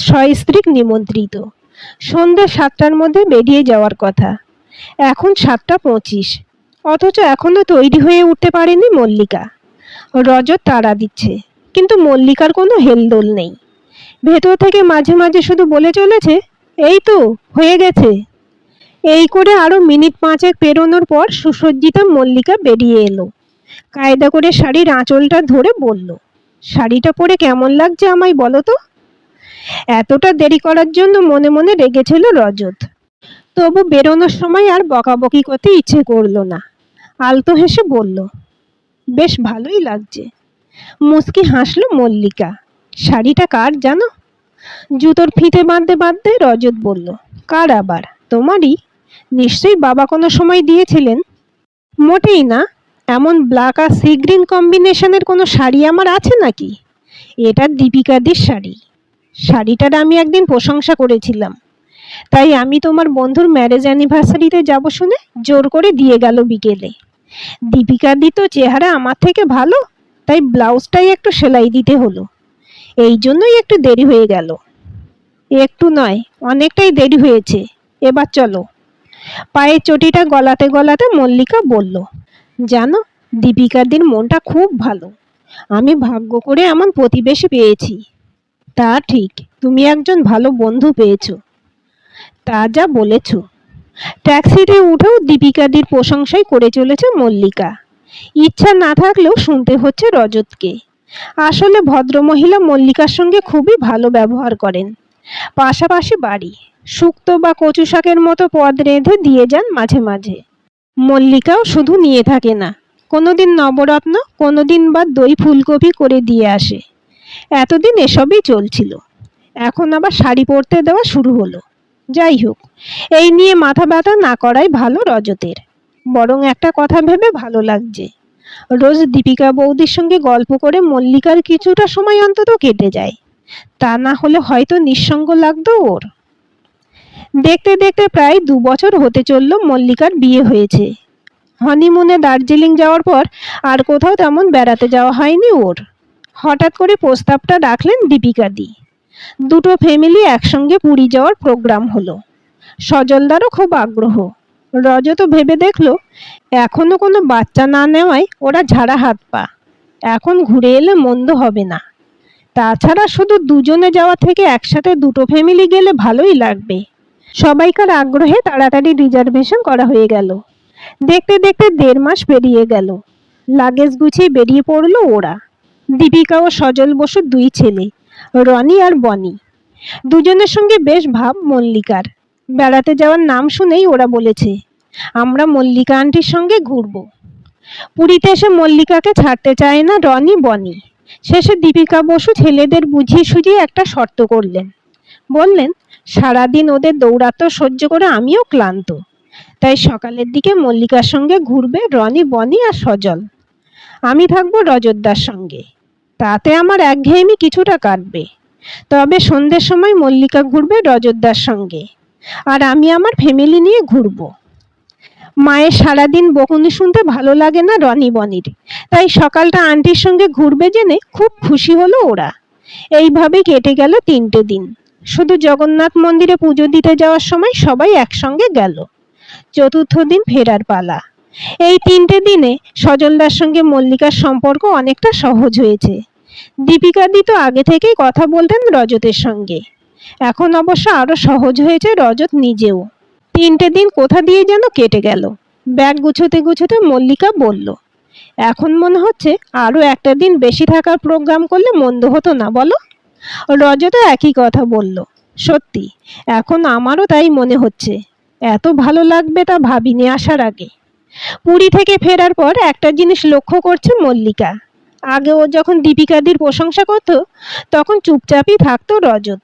সস্ত্রীক নিমন্ত্রিত। সন্ধ্যা ৭টার মধ্যে বেরিয়ে যাওয়ার কথা। এখন ৭টা ২৫, অথচ এখনো তৈরি হয়ে উঠতে পারেনি মল্লিকা। রজত তাড়া দিচ্ছে, কিন্তু মল্লিকার কোনো হেলদোল নেই। ভেতর থেকে মাঝে মাঝে শুধু বলে চলেছে, এই তো হয়ে গেছে। এই করে আরো মিনিট ৫ পেরোনোর পর সুসজ্জিতা মল্লিকা বেরিয়ে এলো। কায়দা করে শাড়ির আঁচলটা ধরে বলল, শাড়িটা পরে কেমন লাগছে আমায় বলো তো। এতটা দেরি করার জন্য মনে মনে রেগেছিল রজত। তবু বেরোনোর সময় আর বকাবকি করতে ইচ্ছে করলো না। আলতো হেসে বলল, বেশ ভালোই লাগছে। মুচকি হাসলো মল্লিকা। শাড়িটা কার জানো? জুতোর ফিতে বাঁধতে বাঁধতে রজত বলল, কার আবার? তোমারই। নিশ্চয়ই বাবা কোনো সময় দিয়েছিলেন। মোটেই না। এমন ব্ল্যাক আর সি গ্রিন কম্বিনেশনের কোনো শাড়ি আমার আছে নাকি? এটা দীপিকাদির শাড়ি। শাড়িটার আমি একদিন প্রশংসা করেছিলাম, তাই আমি তোমার বন্ধুর ম্যারেজ অ্যানিভার্সারিতে যাব শুনে জোর করে দিয়ে গেল বিকেলে। দীপিকাদি তো চেহারা আমার থেকে ভালো, তাই ব্লাউজটাই একটু সেলাই দিতে হলো। এই জন্যই একটু দেরি হয়ে গেল। একটু নয়, অনেকটাই দেরি হয়েছে। এবার চলো। পায়ের চটিটা গলাতে গলাতে মল্লিকা বলল, জানো, দীপিকাদির মনটা খুব ভালো। আমি ভাগ্য করে এমন প্রতিবেশী পেয়েছি। তা ঠিক, তুমি একজন ভালো বন্ধু পেয়েছো। তা যা বলেছ। ট্যাক্সিতে উঠেও দীপিকাদির প্রশংসাই করে চলেছে মল্লিকা। ইচ্ছা না থাকলেও শুনতে হচ্ছে রজতকে। আসলে ভদ্রমহিলা মল্লিকার সঙ্গে খুবই ভালো ব্যবহার করেন। পাশাপাশি বাড়ি, শুক্তো বা কচু শাকের মতো পদ রেঁধে দিয়ে যান মাঝে মাঝে। মল্লিকাও শুধু নিয়ে থাকে না, কোনোদিন নবরত্ন, কোনোদিন বা দই ফুলকপি করে দিয়ে আসে। এতদিন এসবই চলছিল, এখন আবার শাড়ি পরতে দেওয়া শুরু হলো। যাই হোক, এই নিয়ে মাথা ব্যথা না করাই ভালো রজতের। বরং একটা কথা ভেবে ভালো লাগছে, রোজ দীপিকা বৌদির সঙ্গে গল্প করে মল্লিকার কিছুটা সময় অন্তত কেটে যায়। তা না হলে হয়তো নিঃসঙ্গ লাগতো ওর। দেখতে দেখতে প্রায় ২ বছর হতে চলল মল্লিকার বিয়ে হয়েছে। হনিমুনে দার্জিলিং যাওয়ার পর আর কোথাও তেমন বেড়াতে যাওয়া হয়নি ওর। হঠাৎ করে প্রস্তাবটা রাখলেন দীপিকাদি। দুটো ফ্যামিলি একসঙ্গে পুরী যাওয়ার প্রোগ্রাম হলো। সজলদারও খুব আগ্রহ। রজতও ভেবে দেখল, এখনো কোনো বাচ্চা না নেওয়ায় ওরা ঝাড়া হাত পা। এখন ঘুরে এলে মন্দ হবে না। তাছাড়া শুধু দুজনে যাওয়া থেকে একসাথে দুটো ফ্যামিলি গেলে ভালোই লাগবে। সবাইকার আগ্রহে তাড়াতাড়ি রিজার্ভেশন করা হয়ে গেল। দেখতে দেখতে ১.৫ মাস পেরিয়ে গেল। লাগেজ গুছিয়ে বেরিয়ে পড়ল ওরা। দীপিকা ও সজল বসুর ২ ছেলে, রনি আর বনি। দুজনের সঙ্গে বেশ ভাব মল্লিকার। বেড়াতে যাওয়ার নাম শুনেই ওরা বলেছে, আমরা মল্লিকা আন্টির সঙ্গে ঘুরবো। পুরীতে এসে মল্লিকাকে ছাড়তে চায় না রনি, বনি। শেষে দীপিকা বসু ছেলেদের বুঝিয়ে সুঝিয়ে একটা শর্ত করলেন। বললেন, সারাদিন ওদের দৌড়াতে সহ্য করে আমিও ক্লান্ত, তাই সকালের দিকে মল্লিকার সঙ্গে ঘুরবে রনি, বনি আর সজল। আমি থাকবো রজতদার সঙ্গে। তাতে আমার একঘেয়েমি কিছুটা কাটবে। তবে সন্ধ্যের সময় মল্লিকা ঘুরবে রজতদার সঙ্গে, আর আমি আমার ফ্যামিলি নিয়ে ঘুরবো। মায়ের সারাদিন বকুনি শুনতে ভালো লাগে না রনি, বনির, তাই সকালটা আন্টির সঙ্গে ঘুরবে জেনে খুব খুশি হলো ওরা। এইভাবে কেটে গেল ৩টে দিন। শুধু জগন্নাথ মন্দিরে পুজো দিতে যাওয়ার সময় সবাই একসঙ্গে গেল। চতুর্থ দিন ফেরার পালা। এই ৩টে দিনে সজলদার সঙ্গে মল্লিকার সম্পর্ক অনেকটা সহজ হয়েছে। দীপিকাদি তো আগে থেকেই কথা বলতেন রজতের সঙ্গে। এখন অবশ্য আরো সহজ হয়েছে রজত নিজেও। ৩টে দিন কোথা দিয়ে যেন কেটে গেল। ব্যাগ গুছোতে গুছোতে মল্লিকা বলল, এখন মনে হচ্ছে আরো একটা দিন বেশি থাকার প্রোগ্রাম করলে মন্দ হতো না বলো? রজতও একই কথা বলল, সত্যি এখন আমারও তাই মনে হচ্ছে। এত ভালো লাগবে তা ভাবিনি আসার আগে। পুরী থেকে ফেরার পর একটা জিনিস লক্ষ্য করছে মল্লিকা। আগে ও যখন দীপিকাদির প্রশংসা করত তখন চুপচাপই থাকতো রজত।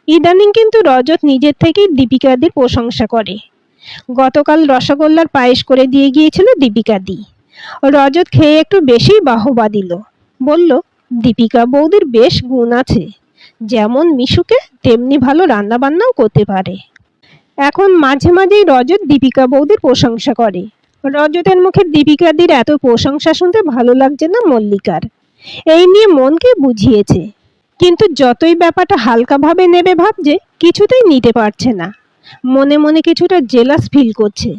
ইদানিং কিন্তু রজত নিজের থেকেই দীপিকাদির প্রশংসা করে। গতকাল রসগোল্লার পায়েস করে দিয়ে গিয়েছিল দীপিকাদি। রজত খেয়ে একটু বেশি বাহবা দিল। বলল, দীপিকা বৌদির বেশ গুণ আছে, যেমন মিশুকে তেমনি ভালো রান্নাবান্নাও করতে পারে। এখন মাঝে মাঝেই রজত দীপিকা বৌদির প্রশংসা করে। রজতের মুখে দীপিকাদির এত প্রশংসা শুনতে ভালো লাগছে না মল্লিকার। এই নিয়ে মনকে বুঝিয়েছে, কিন্তু যতই ব্যাপারটা হালকাভাবে নেবে ভাবছে, কিছুতেই নিতে পারছে না। মনে মনে কিছুটা জেলাস ফিল করছে।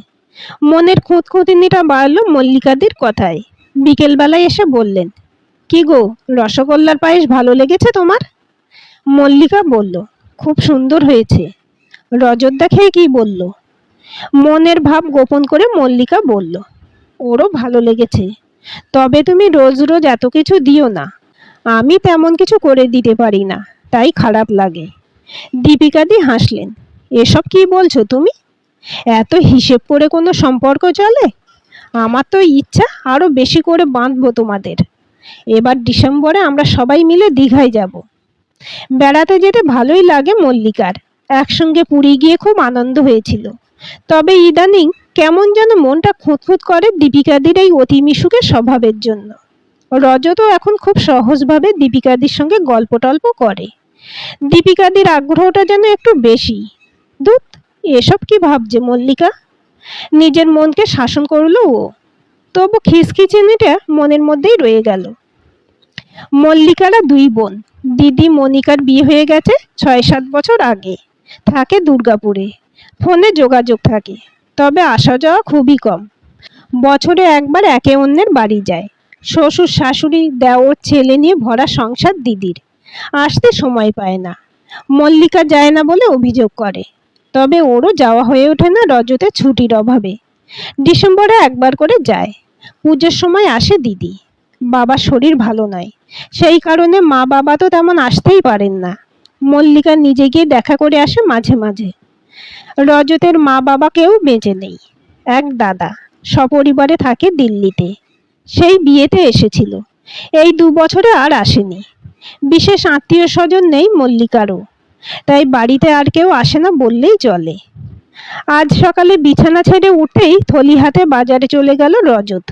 মনের খুঁতখুঁতনিটা বাড়ল মল্লিকাদির কথায়। বিকেলবেলায় এসে বললেন, কি গো, রসগোল্লার পায়েস ভালো লেগেছে তোমার? মল্লিকা বলল, খুব সুন্দর হয়েছে। রজতদা খেয়ে কি বলল? মনের ভাব গোপন করে মল্লিকা বলল, ওরও ভালো লেগেছে, তবে তুমি রোজ রোজ এত কিছু দিও না। আমি তেমন কিছু করে দিতে পারি না, তাই খারাপ লাগে। দীপিকাদি হাসলেন, এসব কি বলছো তুমি? এত হিসেব করে কোনো সম্পর্ক চলে? আমার তো ইচ্ছা আরো বেশি করে বাঁধবো তোমাদের। এবার ডিসেম্বরে আমরা সবাই মিলে দীঘায় যাব। বেড়াতে যেতে ভালোই লাগে মল্লিকার। একসঙ্গে পুরী গিয়ে খুব আনন্দ হয়েছিল। তবে ইদানিং কেমন যেন মনটা খুঁতখুঁত করে দীপিকাদির এই অতি মিশুকের স্বভাবের জন্য। রজতও এখন খুব সহজভাবে দীপিকাদির সঙ্গে গল্প টল্প করে। দীপিকাদির আগ্রহটা যেন একটু বেশি। ধুৎ, এসব কি ভাবছে মল্লিকা? নিজের মনকে শাসন করলো ও। তবু খিসখিচিনিটা মনের মধ্যেই রয়ে গেল। মল্লিকারা দুই বোন। দিদি মনিকার বিয়ে হয়ে গেছে ৬-৭ বছর আগে। থাকে দুর্গাপুরে। ফোনে যোগাযোগ থাকে, তবে আসা যাওয়া খুবই কম। বছরে একবার একে অন্যের বাড়ি যায়। শ্বশুর শাশুড়ি দেওর ছেলে নিয়ে ভরা সংসার দিদির। আসতে সময় পায় না। মল্লিকা যায় না বলে অভিযোগ করে। তবে ওরও যাওয়া হয়ে ওঠে না রজতের ছুটির অভাবে। ডিসেম্বরে একবার করে যায়। পুজোর সময় আসে দিদি। বাবার শরীর ভালো নয়, সেই কারণে মা বাবা তো তেমন আসতেই পারেন না। মল্লিকা নিজে গিয়ে দেখা করে আসে মাঝে মাঝে। রজতের মা বাবা কেউ বেঁচে নেই। এক দাদা সপরিবারে থাকে দিল্লিতে। সেই বিয়েতে এসেছিল। এই ২ বছরে আর আসেনি। বিশেষ আত্মীয় স্বজন নেই মল্লিকারও, তাই বাড়িতে আর কেউ আসে না বললেই চলে। আজ সকালে বিছানা ছেড়ে উঠেই থলি হাতে বাজারে চলে গেল রজত।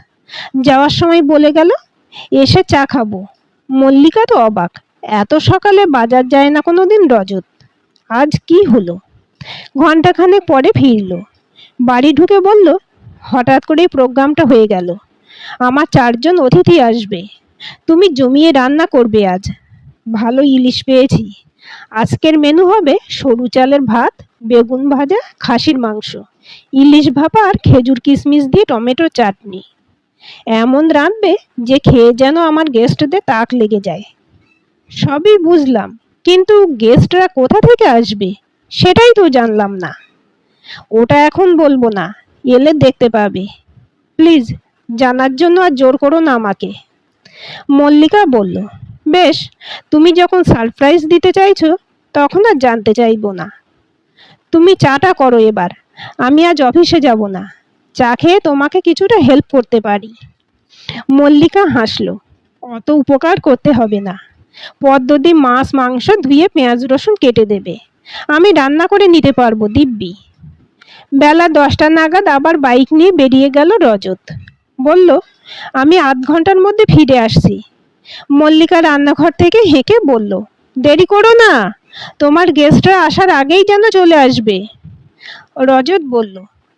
যাওয়ার সময় বলে গেল, এসে চা খাবো। মল্লিকা তো অবাক, এত সকালে বাজার যায় না কোনোদিন রজত। আজ কি হলো? ঘন্টাখানেক পরে ফিরল। বাড়ি ঢুকে বলল, হঠাৎ করেই প্রোগ্রামটা হয়ে গেল। আমার ৪ জন অতিথি আসবে। তুমি জমিয়ে রান্না করবে আজ। ভালো ইলিশ পেয়েছি। আজকের মেনু হবে সরু চালের ভাত, বেগুন ভাজা, খাসির মাংস, ইলিশ ভাপা আর খেজুর কিশমিশ দিয়ে টমেটো চাটনি। এমন রাঁধবে যে খেয়ে যেন আমার গেস্টদের তাক লেগে যায়। সবই বুঝলাম, কিন্তু গেস্টরা কোথা থেকে আসবে সেটাই তো জানলাম না। ওটা এখন বলবো না, এলে দেখতে পাবে। প্লিজ জানার জন্য আর জোর করো না আমাকে। মল্লিকা বলল, বেশ, তুমি যখন সারপ্রাইজ দিতে চাইছো তখন আর জানতে চাইবো না। তুমি চাটা করো এবার। আমি আজ অফিসে যাব না। চা খেয়ে তোমাকে কিছুটা হেল্প করতে পারি। মল্লিকা হাসলো, অত উপকার করতে হবে না। পদ্মদি মাছ মাংস ধুয়ে পেঁয়াজ রসুন কেটে দেবে। আমি রান্না করে নিতে পারবো দিব্যি। বেলা 10টা নাগাদ আবার বাইক নিয়ে বেরিয়ে গেল রজত। বলল, আমি আধ ঘন্টার মধ্যে ফিরে আসছি। মল্লিকা রান্নাঘর থেকে হেঁকে বলল, দেরি করো না, তোমার গেস্টরা আসার আগেই যেন চলে আসবে। রজত বলল,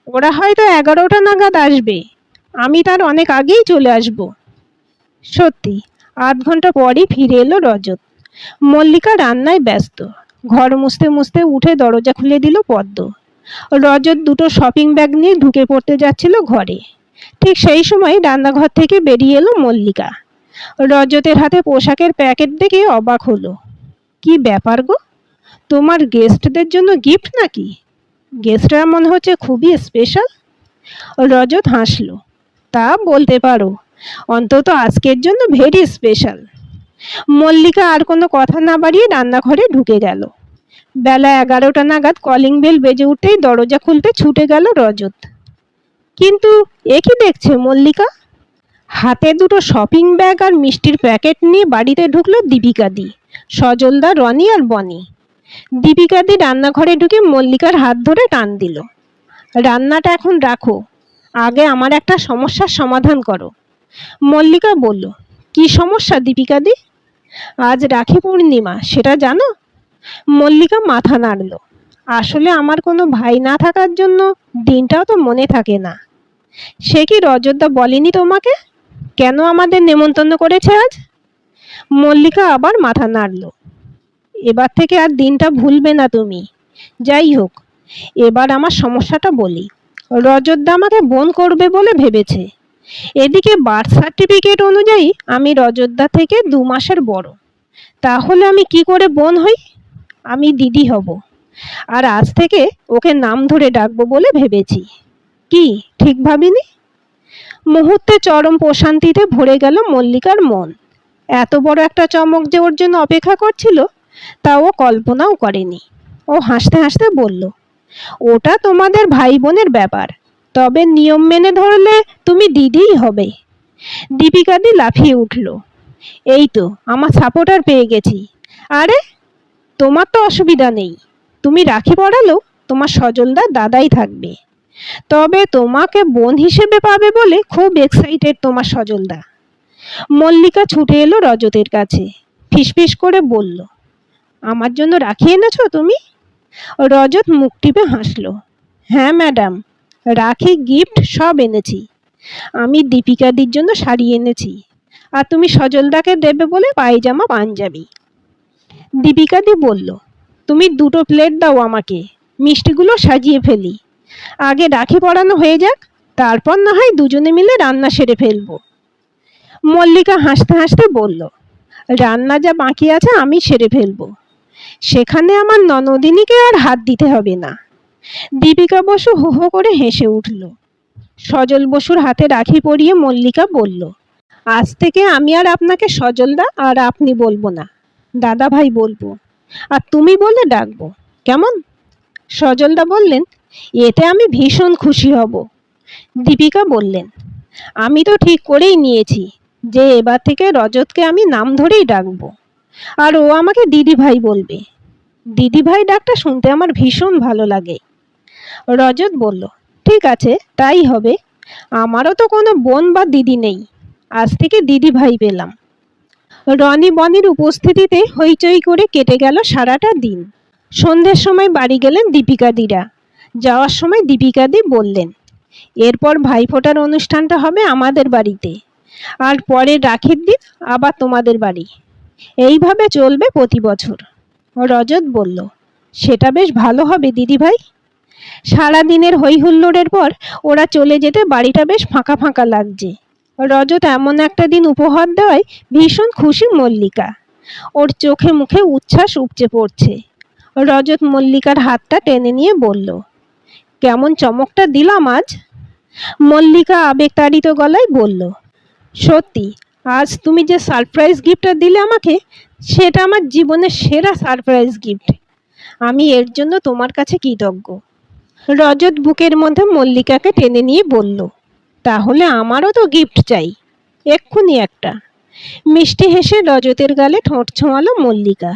ওরা হয়তো 11টা নাগাদ আসবে। আমি তার অনেক আগেই চলে আসব। সত্যি, আধ ঘন্টা পরই ফিরে এলো রজত। মল্লিকা রান্নায় ব্যস্ত। ঘর মুছতে মুছতে উঠে দরজা খুলে দিল পদ্ম। রজত দুটো শপিং ব্যাগ নিয়ে ঢুকে পড়তে যাচ্ছিল ঘরে। ঠিক সেই সময় রান্নাঘর থেকে বেরিয়ে এলো মল্লিকা। রজতের হাতে পোশাকের প্যাকেট দেখে অবাক হলো। কি ব্যাপার গো, তোমার গেস্টদের জন্য গিফট নাকি? গেস্টরা মনে হচ্ছে খুবই স্পেশাল। রজত হাসলো, তা বলতে পারো, অন্তত আজকের জন্য ভেরি স্পেশাল। মল্লিকা আর কোনো কথা না বাড়িয়ে রান্নাঘরে ঢুকে গেল। বেলা 11টা নাগাদ কলিং বেল বেজে উঠতেই দরজা খুলতে ছুটে গেল রজত। কিন্তু এ কি দেখছে মল্লিকা? হাতে দুটো শপিং ব্যাগ আর মিষ্টির প্যাকেট নিয়ে বাড়িতে ঢুকলো দীপিকাদি, সজলদা, রনি আর বনি। দীপিকাদি রান্নাঘরে ঢুকে মল্লিকার হাত ধরে টান দিল, রান্নাটা এখন রাখো, আগে আমার একটা সমস্যার সমাধান করো। মল্লিকা বলল, কি সমস্যা দীপিকাদি? আজ রাখি পূর্ণিমা, সেটা জানো? মল্লিকা মাথা নাড়ল। আসলে আমার কোনো ভাই না থাকার জন্য দিনটাও তো মনে থাকে না। সে কি রজতদা বলেনি তোমাকে কেন আমাদের নেমন্তন্ন করেছে আজ? মল্লিকা আবার মাথা নাড়ল। এবার থেকে আর দিনটা ভুলবে না তুমি। যাই হোক, এবার আমার সমস্যাটা বলি। রজতদা আমাকে বোন করবে বলে ভেবেছে। এদিকে বার্থ সার্টিফিকেট অনুযায়ী আমি রজতদা থেকে 2 মাসের বড়। তাহলে আমি কি করে বোন হই? আমি দিদি হব। আর আজ থেকে ওকে নাম ধরে ডাকবো বলে ভেবেছি। কি ঠিক ভাবিনি? মুহূর্তে চরম প্রশান্তিতে ভরে গেল মল্লিকার মন। এত বড় একটা চমক যে ওর জন্য অপেক্ষা করছিল তা ও কল্পনাও করেনি। ও হাসতে হাসতে বলল, ওটা তোমাদের ভাই বোনের ব্যাপার, তবে নিয়ম মেনে ধরলে তুমি দিদিই হবে। দীপিকাদি লাফিয়ে উঠল, এই তো আমার সাপোর্টার পেয়ে গেছি। আরে, তোমার তো অসুবিধা নেই, তুমি রাখি পড়ালেও তোমার সজলদার দাদাই থাকবে। তবে তোমাকে বোন হিসেবে পাবে বলে খুব এক্সাইটেড তোমার সজলদা। মল্লিকা ছুটে এলো রজতের কাছে, ফিসফিস করে বলল, আমার জন্য রাখি এনেছো তুমি? রজত মুখ টিপে হাসল, হ্যাঁ ম্যাডাম, রাখি গিফট সব এনেছি। আমি দীপিকাদির জন্য শাড়ি এনেছি, আর তুমি সজলদাকে দেবে বলে পায়জামা পাঞ্জাবি। দীপিকাদি বলল, তুমি 2টো প্লেট দাও আমাকে, মিষ্টিগুলো সাজিয়ে ফেলি। আগে রাখি পরানো হয়ে যাক, তারপর না হয় দুজনে মিলে রান্না সেরে ফেলবো। মল্লিকা হাসতে হাসতে বলল, রান্না যা বাকি আছে আমি সেরে ফেলবো, সেখানে আমার ননদিনীকে আর হাত দিতে হবে না। দীপিকা বসু হো হো করে হেসে উঠল। সজল বসুর হাতে রাখি পরিয়ে মল্লিকা বলল, আজ থেকে আমি আর আপনাকে সজলদা আর আপনি বলবো না, দাদা ভাই বলবো, আর তুমি বলে ডাকবো, কেমন? সজলদা বললেন, এতে আমি ভীষণ খুশি হব। দীপিকা বললেন, আমি তো ঠিক করেই নিয়েছি যে এবার থেকে রজতকে আমি নাম ধরেই ডাকবো, আর ও আমাকে দিদি ভাই বলবে। দিদি ভাই ডাকটা শুনতে আমার ভীষণ ভালো লাগে। রজত বলল, ঠিক আছে, তাই হবে। আমারও তো কোনো বোন বা দিদি নেই, আজ থেকে দিদি ভাই পেলাম। রনি বনির উপস্থিতিতে হইচই করে কেটে গেল সারাটা দিন। সন্ধ্যের সময় বাড়ি গেলেন দীপিকাদিরা। যাওয়ার সময় দীপিকাদি বললেন, এরপর ভাইফোঁটার অনুষ্ঠানটা হবে আমাদের বাড়িতে, আর পরে রাখির দিন আবার তোমাদের বাড়ি। এইভাবে চলবে প্রতি বছর। রজত বলল, সেটা বেশ ভালো হবে দিদি ভাই। সারাদিনের হই হুল্লোড়ের পর ওরা চলে যেতে বাড়িটা বেশ ফাঁকা ফাঁকা লাগছে। রজত এমন একটা দিন উপহার দেওয়ায় ভীষণ খুশি মল্লিকা। ওর চোখে মুখে উচ্ছ্বাস উপচে পড়ছে। রজত মল্লিকার হাতটা টেনে নিয়ে বলল, কেমন চমকটা দিলাম আজ? মল্লিকা আবেগতাড়িত গলায় বলল, সত্যি, আজ তুমি যে সারপ্রাইজ গিফটটা দিলে আমাকে, সেটা আমার জীবনের সেরা সারপ্রাইজ গিফট। আমি এর জন্য তোমার কাছে কৃতজ্ঞ। রজত বুকের মধ্যে মল্লিকাকে টেনে নিয়ে বলল, তাহলে আমারও তো গিফট চাই, এক্ষুনি একটা। মিষ্টি হেসে রজতের গালে ঠোঁট ছোঁয়ালো মল্লিকা।